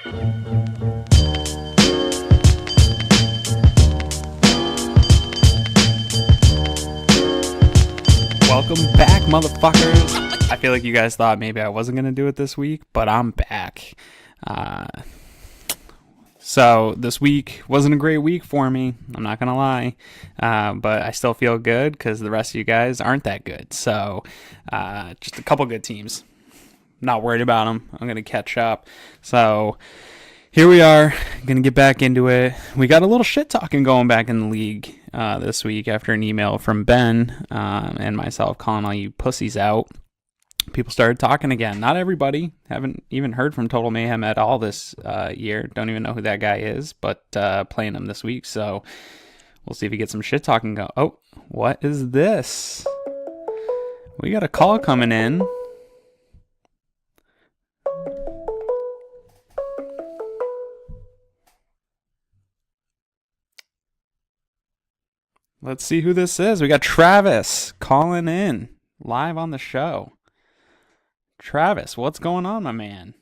Welcome back, motherfuckers. I feel like you guys thought maybe I wasn't going to do it this week, but I'm back. So this week wasn't a great week for me. I'm not going to lie. But I still feel good because the rest of you guys aren't that good. So just a couple good teams. Not worried about them. I'm going to catch up. So here we are, going to get back into it. We got a little shit talking going back in the league this week after an email from Ben and myself calling all you pussies out. People started talking again. Not everybody. Haven't even heard from Total Mayhem at all this year. Don't even know who that guy is, but playing him this week. So we'll see if he gets some shit talking going. Oh, what is this? We got a call coming in. Let's see who this is. We got Travis calling in live on the show. Travis, what's going on, my man?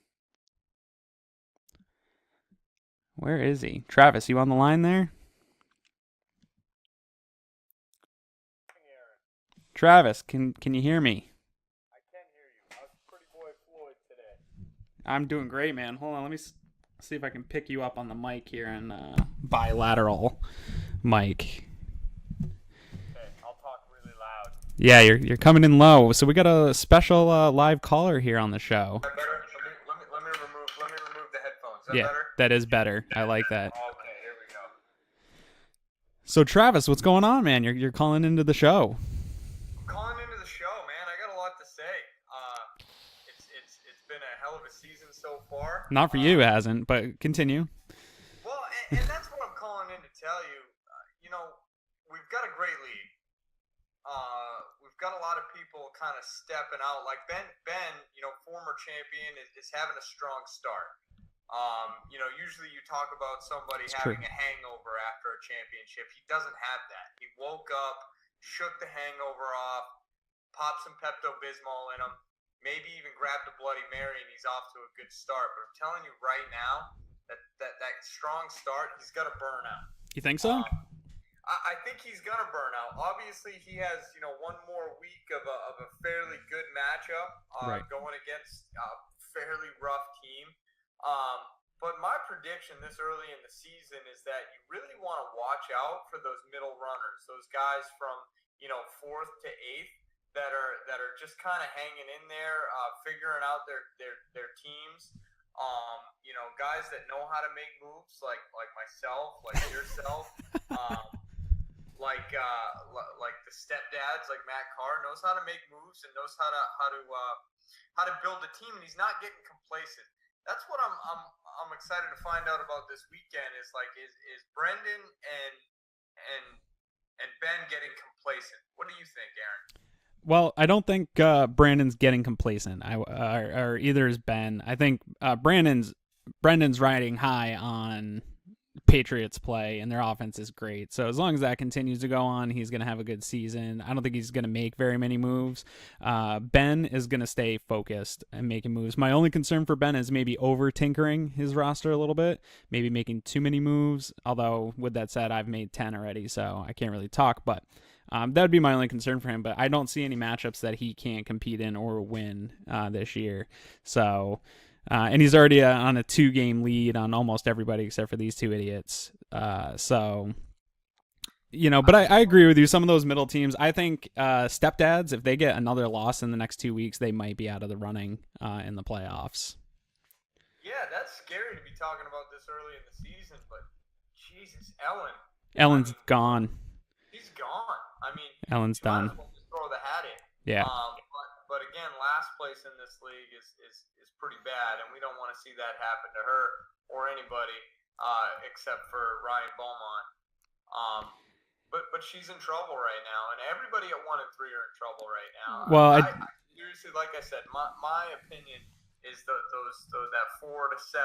Where is he? Travis, you on the line there? Travis, can you hear me? I can hear you. How's Pretty Boy Floyd today? I'm doing great, man. Hold on, let me see if I can pick you up on the mic here and bilateral mic. Yeah, you're coming in low. So we got a special live caller here on the show. Is that better? Let me remove the headphones. Is that yeah, better? That is better. I like that. Okay, here we go. So Travis, what's going on, man? You're calling into the show. I'm calling into the show, man. I got a lot to say. It's been a hell of a season so far. Not for you, it hasn't, but continue. Well, and that's what I'm calling in to tell you. We've got a great league. We've got a lot of people kind of stepping out. Like Ben, former champion, is having a strong start. Usually you talk about somebody having a hangover after a championship. He doesn't have that. He woke up, shook the hangover off, popped some Pepto-Bismol in him, maybe even grabbed a Bloody Mary, and he's off to a good start. But I'm telling you right now that strong start, he's going to burn out. You think so? I think he's going to burn out. Obviously, he has, one more week of a fairly good matchup going against a fairly rough team. But my prediction this early in the season is that you really want to watch out for those middle runners, those guys from, 4th to 8th that are just kind of hanging in there, figuring out their teams. Guys that know how to make moves like myself, like yourself. Like the stepdads, like Matt Carr, knows how to make moves and knows how to build a team, and he's not getting complacent. That's what I'm excited to find out about this weekend. Is Brendan and Ben getting complacent? What do you think, Aaron? Well, I don't think Brandon's getting complacent. Or either is Ben. I think Brendan's riding high on Patriots play, and their offense is great. So as long as that continues to go on, he's going to have a good season. I don't think he's going to make very many moves. Ben is going to stay focused and making moves. My only concern for Ben is maybe over-tinkering his roster a little bit, maybe making too many moves. Although, with that said, I've made 10 already, so I can't really talk. But that would be my only concern for him. But I don't see any matchups that he can't compete in or win this year. So... and he's already on a 2-game lead on almost everybody except for these two idiots. But I agree with you. Some of those middle teams, I think stepdads, if they get another loss in the next 2 weeks, they might be out of the running in the playoffs. Yeah, that's scary to be talking about this early in the season, but Jesus, Ellen's gone. He's gone. Ellen's done. Might as well just throw the hat in. Yeah. But again, last place in this league is pretty bad, and we don't want to see that happen to her or anybody except for Ryan Beaumont. But she's in trouble right now, and everybody at 1 and 3 are in trouble right now. Well, I seriously, like I said, my opinion is that 4 to 7.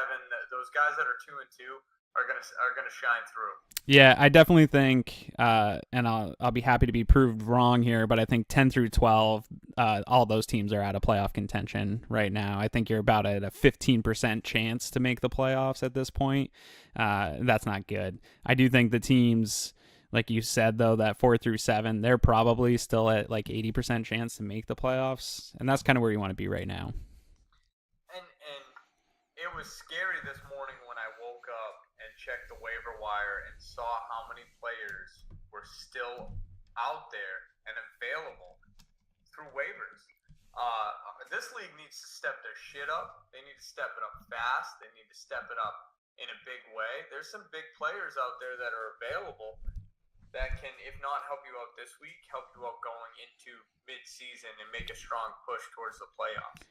Those guys that are 2-2 are gonna shine through. Yeah, I definitely think, and I'll be happy to be proved wrong here, but I think 10 through 12, all those teams are out of playoff contention right now. I think you're about at a 15% chance to make the playoffs at this point. That's not good. I do think the teams, like you said, though, that 4 through 7, they're probably still at like 80% chance to make the playoffs, and that's kind of where you want to be right now. And it was scary this morning when I woke up and checked the waiver wire and saw how many players were still out there and available through waivers. This league needs to step their shit up. They need to step it up fast. They need to step it up in a big way. There's some big players out there that are available that can, if not help you out this week, help you out going into mid-season and make a strong push towards the playoffs.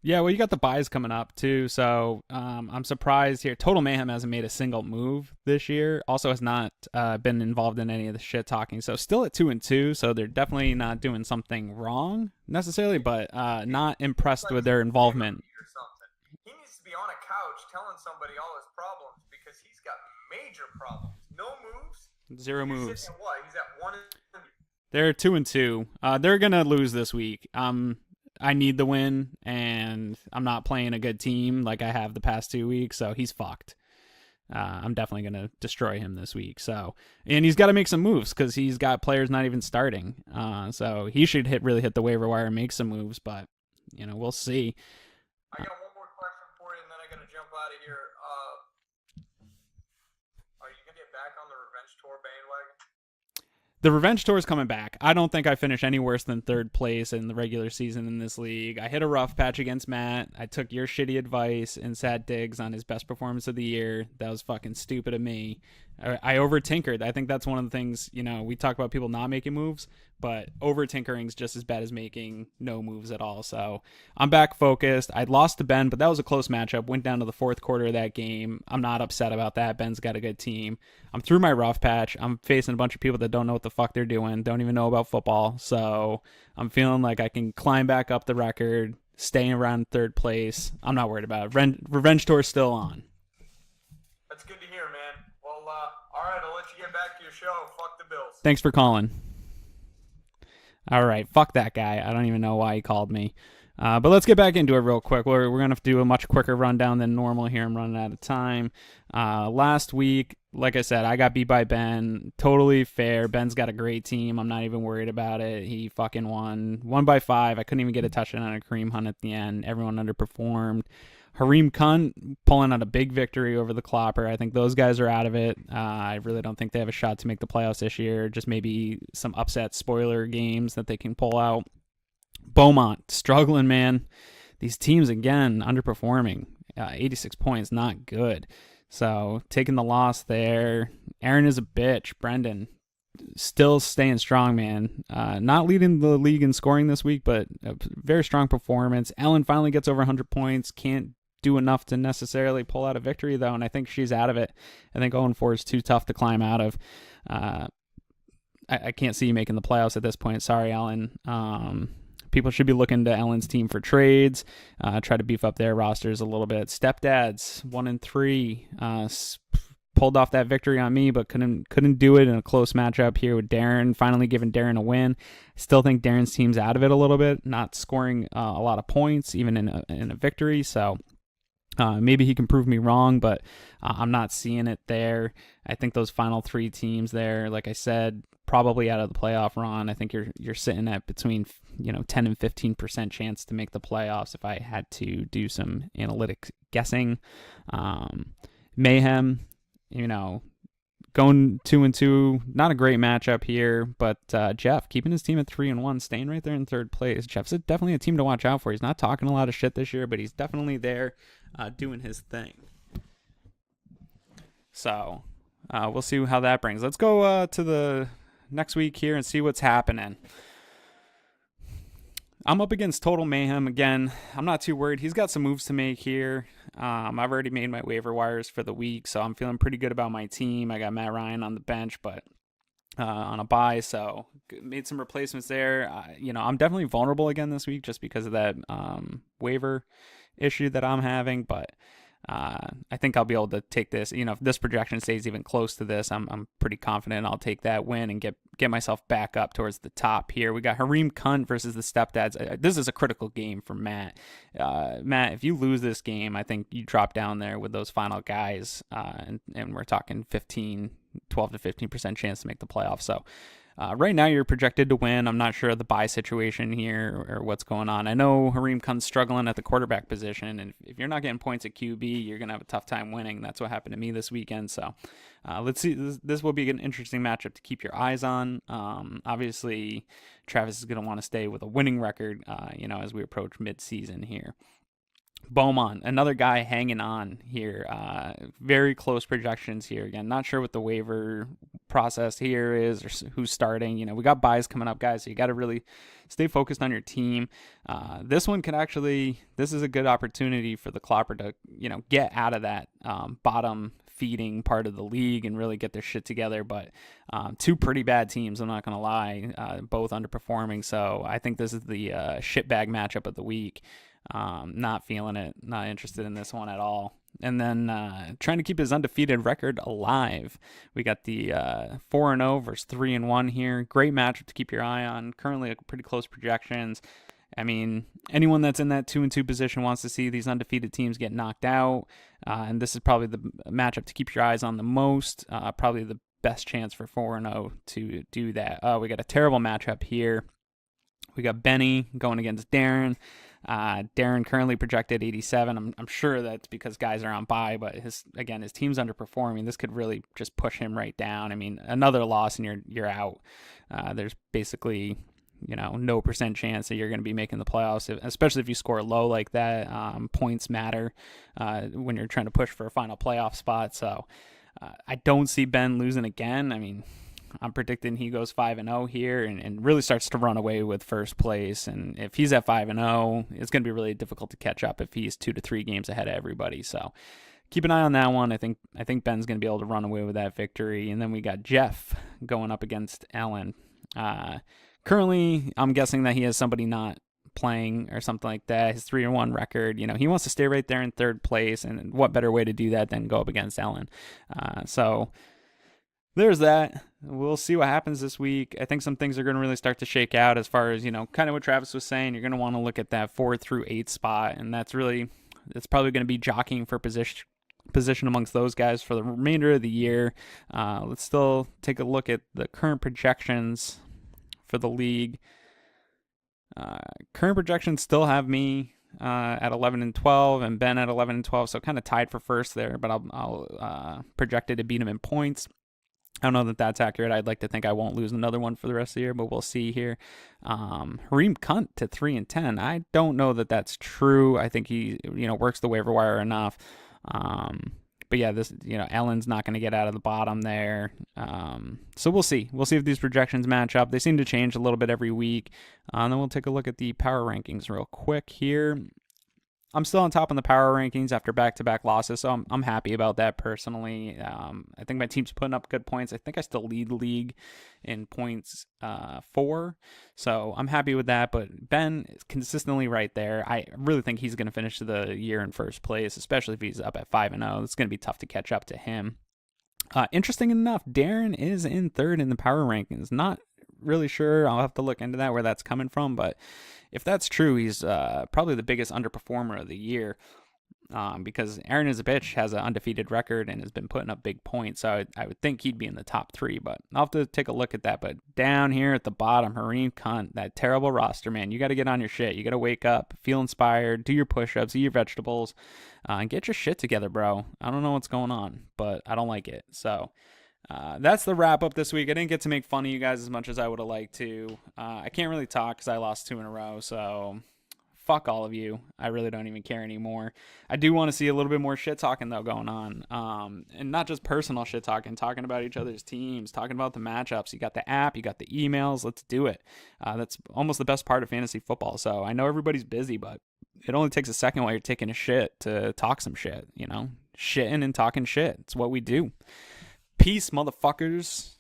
Yeah, well, you got the buys coming up too, so I'm surprised here. Total Mayhem hasn't made a single move this year. Also, has not been involved in any of the shit talking. So still at 2-2. So they're definitely not doing something wrong necessarily, but not impressed with their involvement. He needs to be on a couch telling somebody all his problems because he's got major problems. No moves. Zero moves. He's at what? He's at 1. They're 2-2. They're gonna lose this week. I need the win, and I'm not playing a good team like I have the past 2 weeks, so he's fucked. I'm definitely going to destroy him this week. So, and he's got to make some moves because he's got players not even starting. So he should really hit the waiver wire and make some moves, but, we'll see. I got one more question for you, and then I got to jump out of here. Are you going to get back on the Revenge Tour bandwagon? The Revenge Tour is coming back. I don't think I finish any worse than third place in the regular season in this league. I hit a rough patch against Matt. I took your shitty advice and sat Diggs on his best performance of the year. That was fucking stupid of me. I over-tinkered. I think that's one of the things, we talk about people not making moves, but over-tinkering is just as bad as making no moves at all. So I'm back focused. I lost to Ben, but that was a close matchup. Went down to the fourth quarter of that game. I'm not upset about that. Ben's got a good team. I'm through my rough patch. I'm facing a bunch of people that don't know what the fuck they're doing, don't even know about football. So I'm feeling like I can climb back up the record, staying around third place. I'm not worried about it. Revenge Tour still on. That's good to hear, man. Well, all right, I'll let you get back to your show. Fuck the Bills. Thanks for calling. All right, fuck that guy. I don't even know why he called me. But let's get back into it real quick. We're going to do a much quicker rundown than normal here. I'm running out of time. Last week, like I said, I got beat by Ben. Totally fair. Ben's got a great team. I'm not even worried about it. He fucking won. 1 by 5. I couldn't even get a touchdown on a Kareem Hunt at the end. Everyone underperformed. Hareem Kunt pulling out a big victory over the Clopper. I think those guys are out of it. I really don't think they have a shot to make the playoffs this year. Just maybe some upset spoiler games that they can pull out. Beaumont, struggling, man. These teams, again, underperforming. 86 points, not good. So, taking the loss there. Aaron is a bitch. Brendan, still staying strong, man. Not leading the league in scoring this week, but a very strong performance. Ellen finally gets over 100 points. Can't do enough to necessarily pull out a victory, though, and I think she's out of it. I think 0-4 is too tough to climb out of. I can't see you making the playoffs at this point. Sorry, Ellen. People should be looking to Ellen's team for trades, try to beef up their rosters a little bit. Stepdads, 1-3, pulled off that victory on me, but couldn't do it in a close matchup here with Darren. Finally giving Darren a win. Still think Darren's team's out of it a little bit, not scoring a lot of points even in a victory. So maybe he can prove me wrong, but I'm not seeing it there. I think those final 3 teams there, like I said, probably out of the playoff run. I think you're sitting at between 10 and 15% chance to make the playoffs if I had to do some analytic guessing. Mayhem, going 2-2, not a great matchup here, but Jeff keeping his team at 3-1, staying right there in third place. Jeff's definitely a team to watch out for. He's not talking a lot of shit this year, but he's definitely there doing his thing. So we'll see how that brings. Let's go to the next week here and see what's happening. I'm up against Total Mayhem again. I'm not too worried. He's got some moves to make here. I've already made my waiver wires for the week, so I'm feeling pretty good about my team. I got Matt Ryan on the bench, but on a bye, so made some replacements there. I'm definitely vulnerable again this week just because of that waiver issue that I'm having, but I think I'll be able to take this. If this projection stays even close to this, I'm pretty confident I'll take that win and get myself back up towards the top here. We got Hareem Kunt versus the Stepdads. This is a critical game for Matt. Matt, if you lose this game, I think you drop down there with those final guys, and we're talking 12 to 15% chance to make the playoffs. So right now, you're projected to win. I'm not sure of the bye situation here or what's going on. I know Hareem Kunt's struggling at the quarterback position, and if you're not getting points at QB, you're going to have a tough time winning. That's what happened to me this weekend. So let's see. This will be an interesting matchup to keep your eyes on. Obviously, Travis is going to want to stay with a winning record, as we approach mid-season here. Beaumont, another guy hanging on here. Very close projections here. Again, not sure what the waiver process here is or who's starting. We got buys coming up, guys, so you got to really stay focused on your team. This is a good opportunity for the Clopper to, get out of that bottom feeding part of the league and really get their shit together. But two pretty bad teams, I'm not going to lie, both underperforming. So I think this is the shitbag matchup of the week. Not feeling it, not interested in this one at all. And then trying to keep his undefeated record alive. We got the 4-0 versus 3-1 here. Great matchup to keep your eye on. Currently pretty close projections. I mean, anyone that's in that 2-2 position wants to see these undefeated teams get knocked out. And this is probably the matchup to keep your eyes on the most. Probably the best chance for 4-0 to do that. We got a terrible matchup here. We got Benny going against Darren. Darren currently projected 87. I'm sure that's because guys are on bye, but his team's underperforming. This could really just push him right down. I mean, another loss and you're out. There's basically no % chance that you're going to be making the playoffs, especially if you score low like that. Points matter when you're trying to push for a final playoff spot. So I don't see Ben losing again. I mean, I'm predicting he goes 5-0 here and really starts to run away with first place. And if he's at 5-0, it's going to be really difficult to catch up if he's 2 to 3 games ahead of everybody. So keep an eye on that one. I think Ben's going to be able to run away with that victory. And then we got Jeff going up against Ellen. Currently, I'm guessing that he has somebody not playing or something like that. His 3-1 record, he wants to stay right there in third place. And what better way to do that than go up against Ellen? So there's that. We'll see what happens this week. I think some things are going to really start to shake out as far as, kind of what Travis was saying. You're going to want to look at that 4 through 8 spot, and it's probably going to be jockeying for position amongst those guys for the remainder of the year. Let's still take a look at the current projections for the league. Current projections still have me at 11-12 and Ben at 11-12, so kind of tied for first there, but I'll project it to beat him in points. I don't know that that's accurate. I'd like to think I won't lose another one for the rest of the year, but we'll see here. Hareem Kunt to 3-10. I don't know that that's true. I think he, works the waiver wire enough. But yeah, this, Ellen's not going to get out of the bottom there. So we'll see. We'll see if these projections match up. They seem to change a little bit every week. And then we'll take a look at the power rankings real quick here. I'm still on top in the power rankings after back-to-back losses, so I'm happy about that personally. I think my team's putting up good points. I think I still lead the league in points 4, so I'm happy with that. But Ben is consistently right there. I really think he's going to finish the year in first place, especially if he's up at 5-0. It's going to be tough to catch up to him. Interesting enough, Darren is in third in the power rankings. Not really sure. I'll have to look into that, where that's coming from, but if that's true, he's probably the biggest underperformer of the year, because Aaron is a bitch, has an undefeated record and has been putting up big points. So I would think he'd be in the top 3, but I'll have to take a look at that. But down here at the bottom, Hareem Kunt, that terrible roster, man. You got to get on your shit. You got to wake up, feel inspired, do your push-ups, eat your vegetables, and get your shit together, bro. I don't know what's going on, but I don't like it. So that's the wrap up this week. I didn't get to make fun of you guys as much as I would have liked to. I can't really talk because I lost 2 in a row, so fuck all of you. I really don't even care anymore. I do want to see a little bit more shit talking though going on, and not just personal shit talking about each other's teams, talking about the matchups. You got the app, you got the emails. Let's do it. That's almost the best part of fantasy football. So I know everybody's busy, but it only takes a second while you're taking a shit to talk some shit. Shitting and talking shit. It's what we do. Peace, motherfuckers.